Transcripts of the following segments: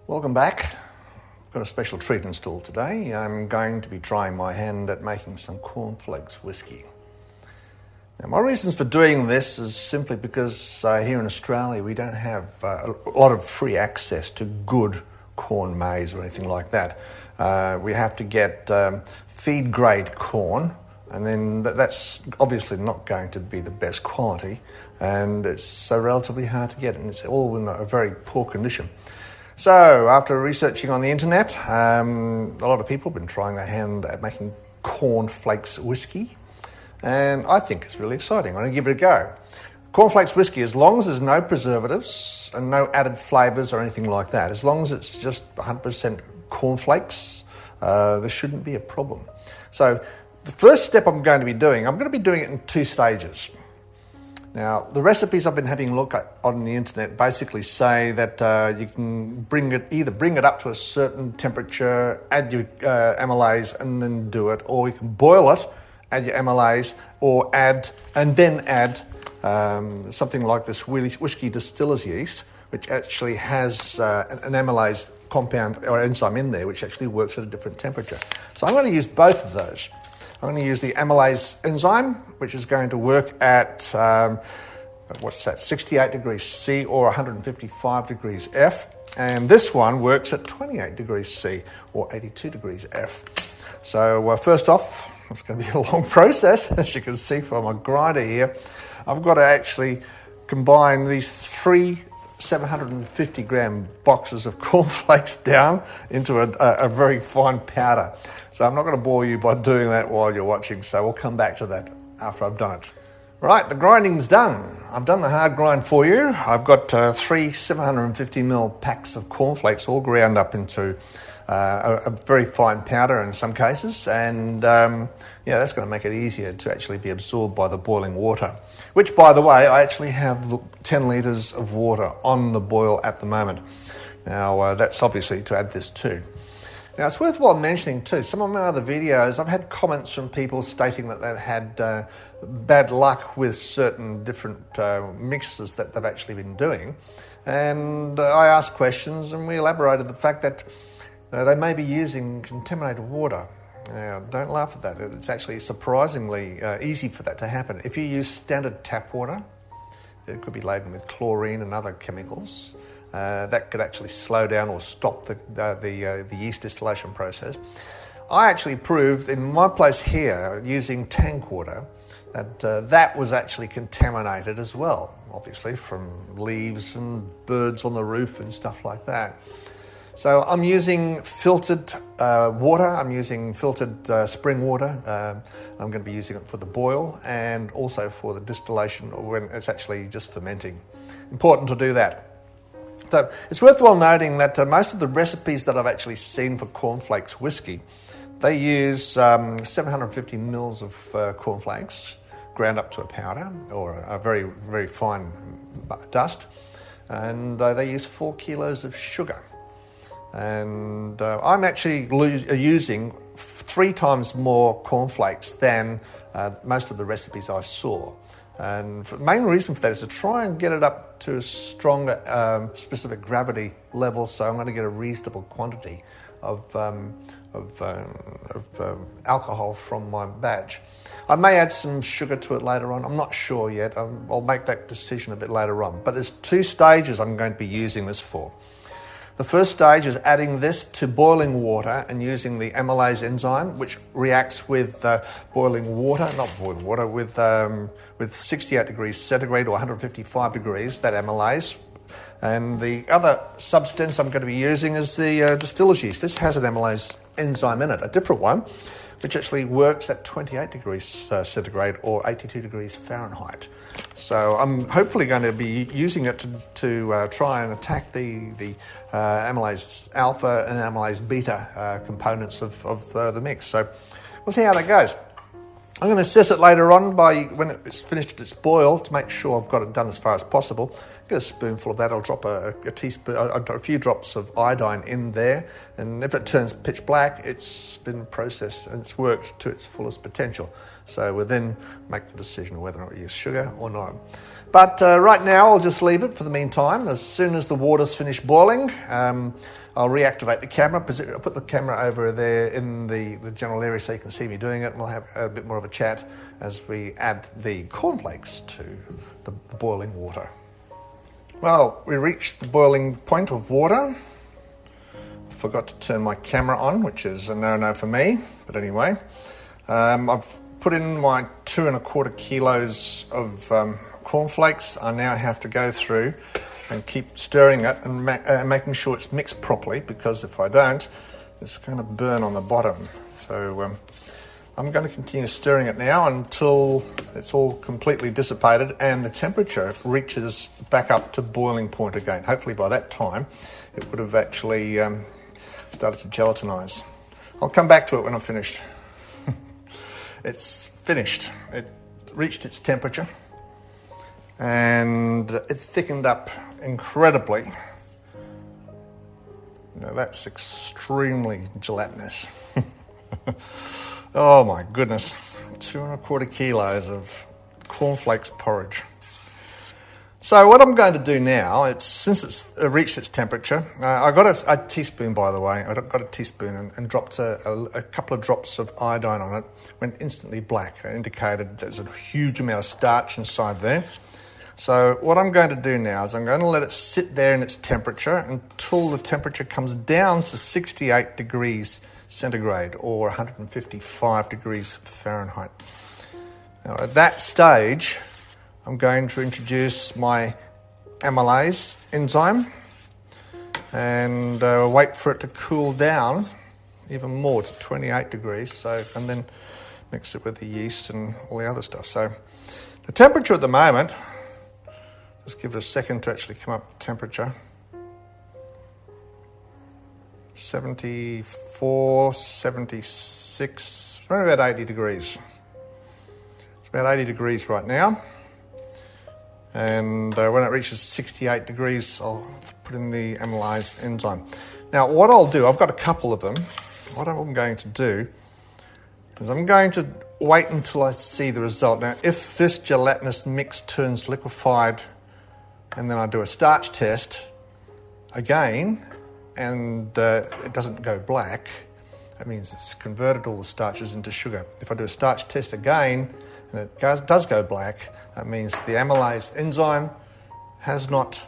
Welcome back. I've got a special treat installed today. I'm going to be trying my hand at making some Corn Flakes Whiskey. Now, my reasons for doing this is simply because here in Australia we don't have a lot of free access to good corn maize or anything like that. We have to get feed grade corn, and then that's obviously not going to be the best quality, and it's relatively hard to get, and it's all in a very poor condition. So after researching on the internet, a lot of people have been trying their hand at making Corn Flakes Whiskey, and I think it's really exciting. I'm going to give it a go. Corn Flakes Whiskey, as long as there's no preservatives and no added flavours or anything like that, as long as it's just 100% cornflakes, there shouldn't be a problem. So the first step I'm going to be doing it in 2 stages. Now, the recipes I've been having a look at on the internet basically say that you can either bring it up to a certain temperature, add your amylase and then do it, or you can boil it, add your amylase, or add something like this whiskey Distillers Yeast, which actually has an amylase compound or enzyme in there, which actually works at a different temperature. So I'm going to use both of those. I'm going to use the amylase enzyme, which is going to work at, 68 degrees C or 155 degrees F. And this one works at 28 degrees C or 82 degrees F. So first off, it's going to be a long process, as you can see from my grinder here. I've got to actually combine these 3 750 gram boxes of cornflakes down into a very fine powder. So I'm not going to bore you by doing that while you're watching, so we'll come back to that after I've done it. Right, the grinding's done. I've done the hard grind for you. I've got 3 750ml packs of cornflakes all ground up into a very fine powder in some cases, and that's going to make it easier to actually be absorbed by the boiling water, which, by the way, I actually have 10 litres of water on the boil at the moment. Now, that's obviously to add this to. Now, it's worthwhile mentioning too, some of my other videos, I've had comments from people stating that they've had bad luck with certain different mixes that they've actually been doing, and I asked questions and we elaborated the fact that they may be using contaminated water. Now, don't laugh at that. It's actually surprisingly easy for that to happen. If you use standard tap water, it could be laden with chlorine and other chemicals. That could actually slow down or stop the yeast distillation process. I actually proved in my place here, using tank water, that that was actually contaminated as well, obviously from leaves and birds on the roof and stuff like that. So I'm using filtered water, I'm using filtered spring water. I'm going to be using it for the boil and also for the distillation or when it's actually just fermenting. Important to do that. So it's worthwhile noting that most of the recipes that I've actually seen for Corn Flakes Whiskey, they use 750 mils of cornflakes ground up to a powder or a very, very fine dust, and they use 4 kilos of sugar. And I'm actually using 3 times more cornflakes than most of the recipes I saw. And the main reason for that is to try and get it up to a stronger specific gravity level, so I'm going to get a reasonable quantity of alcohol from my batch. I may add some sugar to it later on. I'm not sure yet. I'll make that decision a bit later on. But there's 2 stages I'm going to be using this for. The first stage is adding this to boiling water and using the amylase enzyme, which reacts with with 68 degrees centigrade or 155 degrees, that amylase. And the other substance I'm going to be using is the Distillers Yeast. This has an amylase enzyme in it, a different one, which actually works at 28 degrees centigrade or 82 degrees Fahrenheit. So I'm hopefully going to be using it to try and attack the amylase alpha and amylase beta components of the mix. So we'll see how that goes. I'm going to assess it later on when it's finished its boil to make sure I've got it done as far as possible. Get a spoonful of that. I'll drop a few drops of iodine in there, and if it turns pitch black, it's been processed and it's worked to its fullest potential. So we'll then make the decision whether or not we use sugar or not. But right now I'll just leave it for the meantime. As soon as the water's finished boiling, I'll reactivate the camera. I'll put the camera over there in the general area so you can see me doing it, and we'll have a bit more of a chat as we add the cornflakes to the boiling water. Well, we reached the boiling point of water. I forgot to turn my camera on, which is a no-no for me, but anyway. I've put in my 2 1/4 kilos of cornflakes. I now have to go through and keep stirring it and making sure it's mixed properly, because if I don't, it's going to burn on the bottom. So I'm going to continue stirring it now until it's all completely dissipated and the temperature reaches back up to boiling point again. Hopefully by that time it would have actually started to gelatinize. I'll come back to it when I'm finished. It's finished. It reached its temperature and it's thickened up incredibly. Now that's extremely gelatinous. Oh my goodness, 2 1/4 kilos of cornflakes porridge. So what I'm going to do now, since it's reached its temperature, I got a teaspoon, by the way. I got a teaspoon and dropped a couple of drops of iodine on it. Went instantly black. It indicated there's a huge amount of starch inside there. So what I'm going to do now is I'm going to let it sit there in its temperature until the temperature comes down to 68 degrees centigrade or 155 degrees Fahrenheit. Now at that stage, I'm going to introduce my Amylase enzyme and wait for it to cool down even more to 28 degrees, and then mix it with the yeast and all the other stuff. So the temperature at the moment, just give it a second to actually come up to temperature, 74, 76, around about 80 degrees. It's about 80 degrees right now. And when it reaches 68 degrees, I'll put in the Amylase enzyme. Now, what I'll do, I've got a couple of them. What I'm going to do is I'm going to wait until I see the result. Now, if this gelatinous mix turns liquefied and then I do a starch test again and it doesn't go black, that means it's converted all the starches into sugar. If I do a starch test again and it does go black, that means the Amylase enzyme has not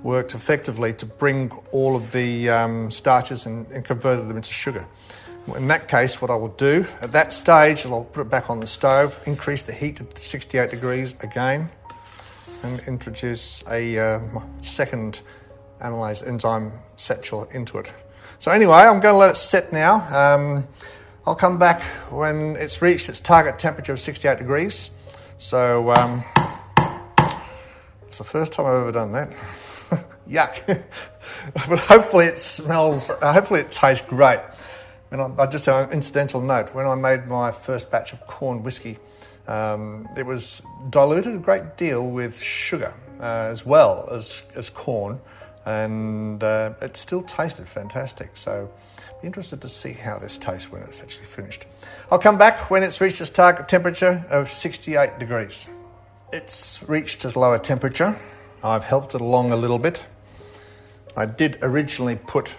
worked effectively to bring all of the starches and converted them into sugar. In that case, what I will do at that stage, I'll put it back on the stove, increase the heat to 68 degrees again, and introduce a second Amylase enzyme satchel into it. So anyway, I'm going to let it set now. I'll come back when it's reached its target temperature of 68 degrees. So it's the first time I've ever done that. Yuck. But hopefully it smells, hopefully it tastes great. And I just an incidental note, when I made my first batch of corn whiskey, it was diluted a great deal with sugar as well as corn, and it still tasted fantastic. So be interested to see how this tastes when it's actually finished. I'll come back when it's reached its target temperature of 68 degrees. It's reached a lower temperature. I've helped it along a little bit. I did originally put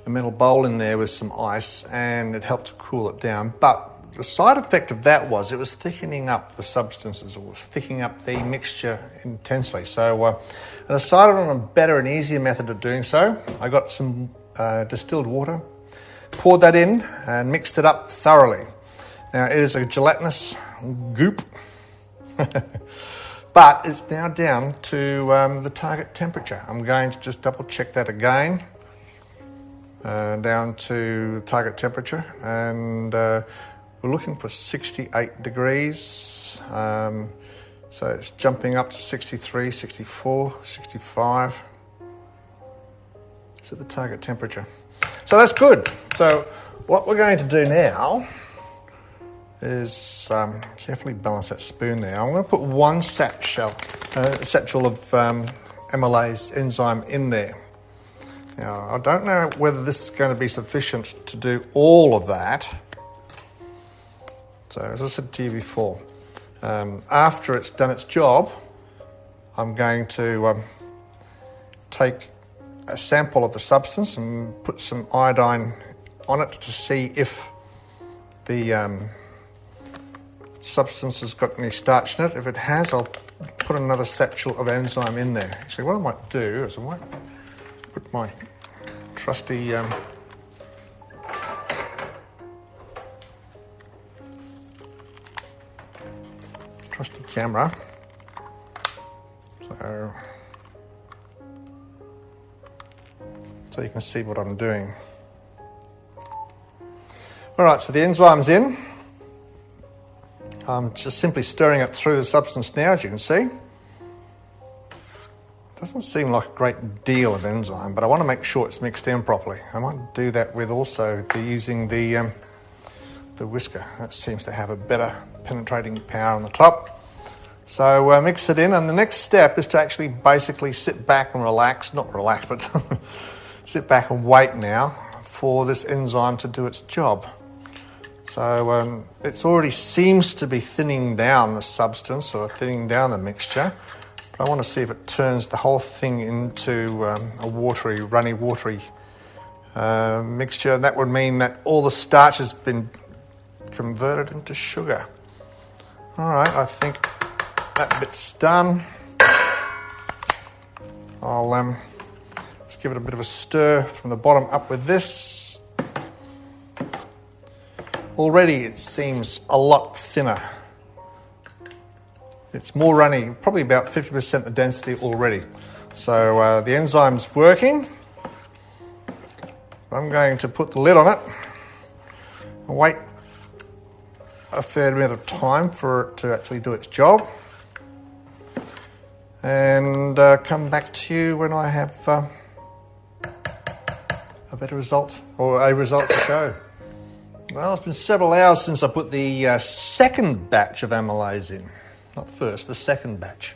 a metal bowl in there with some ice and it helped to cool it down, but the side effect of that was it was thickening up the substances, or thickening up the mixture intensely. So I decided on a better and easier method of doing so. I got some distilled water, poured that in and mixed it up thoroughly. Now it is a gelatinous goop, but it's now down to the target temperature. I'm going to just double check that again, down to target temperature, and we're looking for 68 degrees. So it's jumping up to 63, 64, 65. It's at the target temperature. So that's good. So what we're going to do now is carefully balance that spoon there. I'm going to put one satchel of Amylase enzyme in there. Now, I don't know whether this is going to be sufficient to do all of that. So as I said to you before, After it's done its job, I'm going to take a sample of the substance and put some iodine on it to see if the substance has got any starch in it. If it has, I'll put another satchel of enzyme in there. Actually, what I might do is I might put my trusty camera. So you can see what I'm doing. All right, so the enzyme's in. I'm just simply stirring it through the substance now, as you can see. Doesn't seem like a great deal of enzyme, but I want to make sure it's mixed in properly. I might do that with also using the whisker. That seems to have a better penetrating power on the top. So mix it in, and the next step is to actually basically sit back and relax, not relax, but sit back and wait now for this enzyme to do its job. So it already seems to be thinning down the substance or thinning down the mixture, but I want to see if it turns the whole thing into a watery, runny, watery mixture. That would mean that all the starch has been converted into sugar. All right, I think that bit's done. I'll just give it a bit of a stir from the bottom up with this. Already it seems a lot thinner. It's more runny, probably about 50% the density already. So the enzyme's working. I'm going to put the lid on it and wait a fair bit of time for it to actually do its job, and come back to you when I have a better result, or a result to show. Well, it's been several hours since I put the second batch of amylase in. Not the first, the second batch.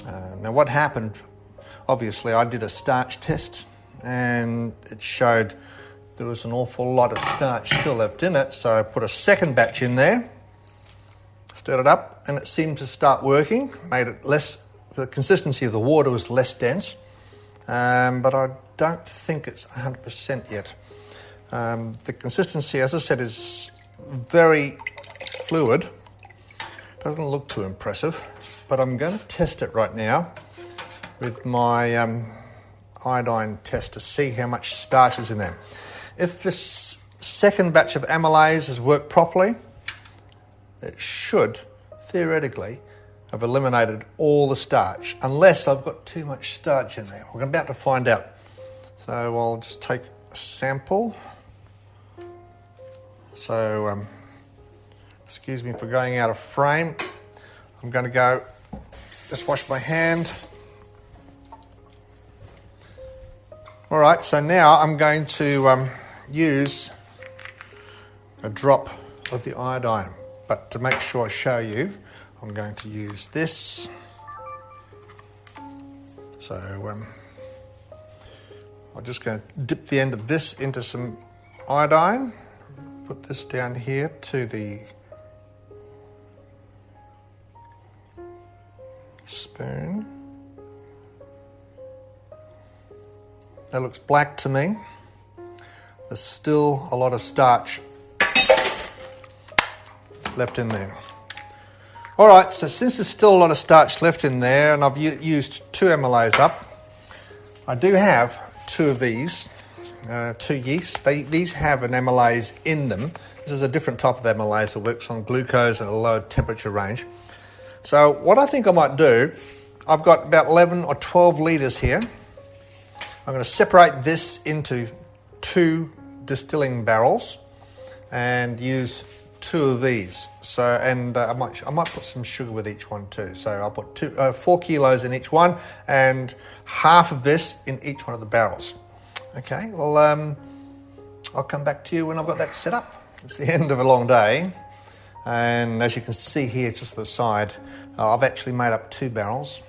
Now what happened, obviously I did a starch test and it showed there was an awful lot of starch still left in it, so I put a second batch in there, stirred it up, and it seemed to start working, made it less, the consistency of the water was less dense, but I don't think it's 100% yet. The consistency, as I said, is very fluid. Doesn't look too impressive, but I'm going to test it right now with my iodine test to see how much starch is in there. If this second batch of amylase has worked properly, it should, theoretically, have eliminated all the starch, unless I've got too much starch in there. We're about to find out. So I'll just take a sample. So, excuse me for going out of frame. I'm going to go, just wash my hand. All right, so now I'm going to use a drop of the iodine, but to make sure I show you, I'm going to use this. So I'm just going to dip the end of this into some iodine, put this down here to the spoon. That looks black to me. There's still a lot of starch left in there. All right, so since there's still a lot of starch left in there, and I've used 2 amylase up, I do have 2 of these, 2 yeasts. These have an amylase in them. This is a different type of amylase that works on glucose at a low temperature range. So what I think I might do, I've got about 11 or 12 litres here. I'm going to separate this into 2 distilling barrels and use 2 of these. So, and I might put some sugar with each one too. So I'll put 4 kilos in each one and half of this in each one of the barrels. Okay, well, I'll come back to you when I've got that set up. It's the end of a long day. And as you can see here, just to the side, I've actually made up 2 barrels.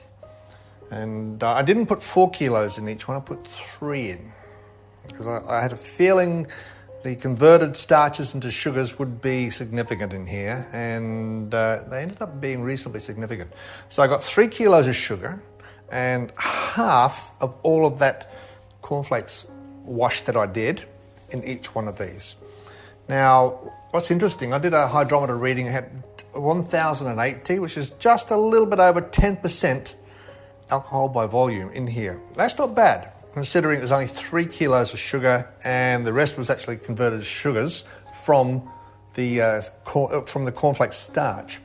And I didn't put 4 kilos in each one, I put 3 in. Because I had a feeling the converted starches into sugars would be significant in here, and they ended up being reasonably significant. So I got 3 kilos of sugar and half of all of that cornflakes wash that I did in each one of these. Now, what's interesting, I did a hydrometer reading. I had 1080, which is just a little bit over 10% alcohol by volume in here. That's not bad, considering it was only 3 kilos of sugar and the rest was actually converted sugars from the cornflakes starch.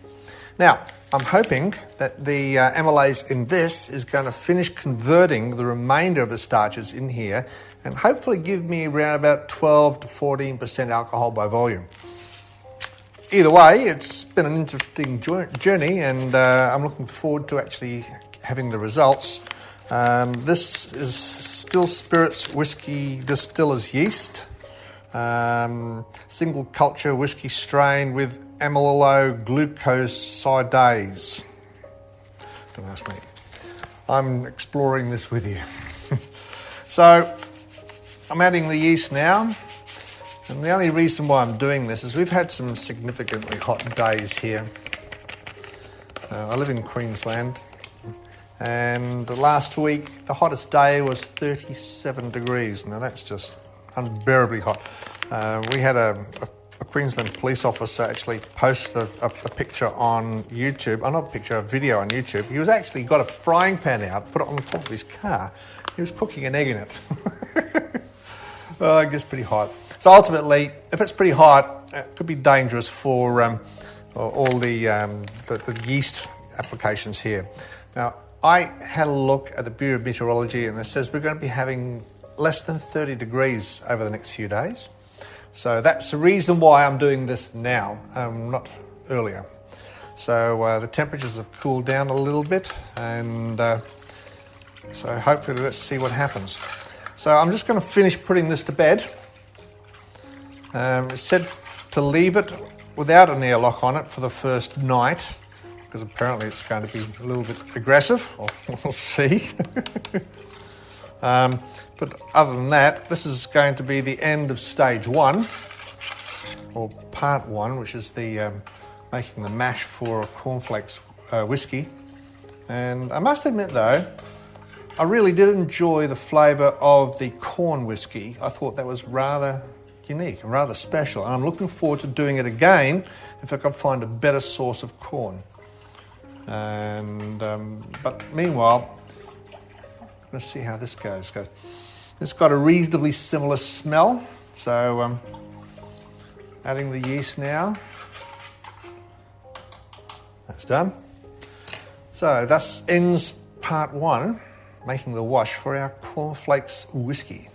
Now, I'm hoping that the amylase in this is going to finish converting the remainder of the starches in here and hopefully give me around about 12 to 14% alcohol by volume. Either way, it's been an interesting journey, and I'm looking forward to actually having the results. This is Still Spirits Whiskey Distillers Yeast, single culture whiskey strain with amyloglucosidase. Don't ask me. I'm exploring this with you. So I'm adding the yeast now. And the only reason why I'm doing this is we've had some significantly hot days here. I live in Queensland, and last week the hottest day was 37 degrees. Now that's just unbearably hot. We had a Queensland police officer actually post a picture on YouTube, not a picture, a video on YouTube. He was actually got a frying pan out, put it on the top of his car. He was cooking an egg in it. It gets pretty hot. So ultimately, if it's pretty hot, it could be dangerous for all the yeast applications here. Now, I had a look at the Bureau of Meteorology, and it says we're going to be having less than 30 degrees over the next few days. So that's the reason why I'm doing this now, not earlier. So the temperatures have cooled down a little bit, and so hopefully let's see what happens. So I'm just going to finish putting this to bed. It's said to leave it without an airlock on it for the first night, because apparently it's going to be a little bit aggressive. We'll see. But other than that, this is going to be the end of stage 1, or part 1, which is the making the mash for cornflakes whiskey. And I must admit though, I really did enjoy the flavour of the corn whiskey. I thought that was rather unique and rather special, and I'm looking forward to doing it again if I can find a better source of corn. And but meanwhile, let's see how this goes. It's got a reasonably similar smell, so adding the yeast now. That's done. So that ends part 1, making the wash for our cornflakes whiskey.